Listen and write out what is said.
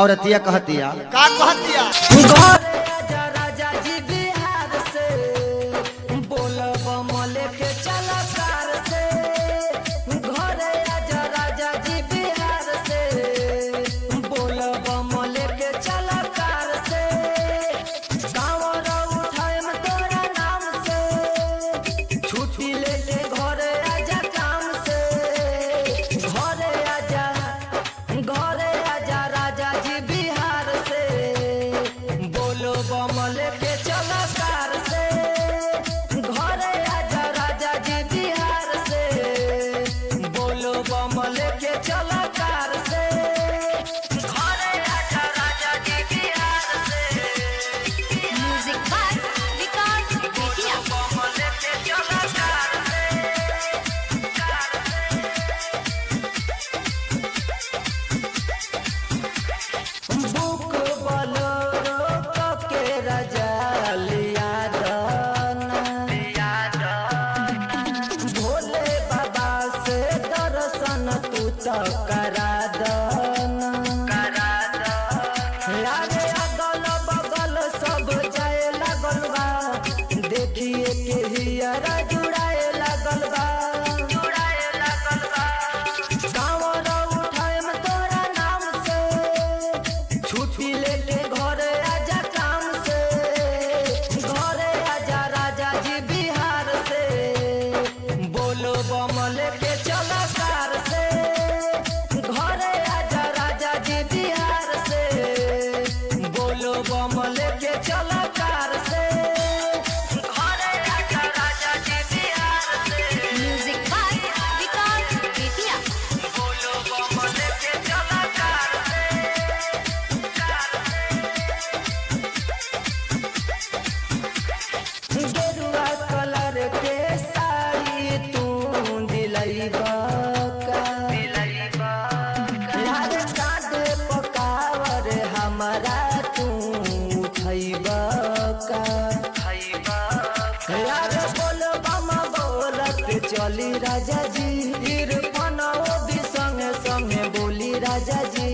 औरतिया कहतिया का कहतिया राजा जी बिहार से बोलब मले के चला कार से घरे आजा राजा जी बिहार से बोलब मले के चला कार से कांवर उठाएम तोरा नाम से छुट्टी लेके घरे आजा काम से घरे आजा राजा जी बिहार से बोलो बमल के चला कार से घरे आजा राजा जी बिहार से बोलो बमल के चला कार से घरे आजा राजा जी बिहार से म्यूजिक बाय विकास बेतिया बमल के चला कार से बुक बलोरो के राजा लिया भोले बाबा से दर्शन तू तो करा लागे अगल बगल सब जाए लागल बा देखिए के हियरा जुड़ाए लागल बा कांवर उठाएम तोरा नाम से छुट्टी लेके घरे आजा काम से घरे आजा राजा जी बिहार से बोलो बमल के चला कार से घरे आजा राजा जी बिहार से बोलो बमल के चला कार से घरे आजा राजा जी बिहार से म्यूजिक बाय विकास बेतिया बोलो बमल के चला कार से गेरुआ कलर के साड़ी तू दिलैबा यार काटे पकावर हमारा तू उठैबा यार बोलो बामा बोलत चली राजा जी इरफान भी संगे संगे बोली राजा जी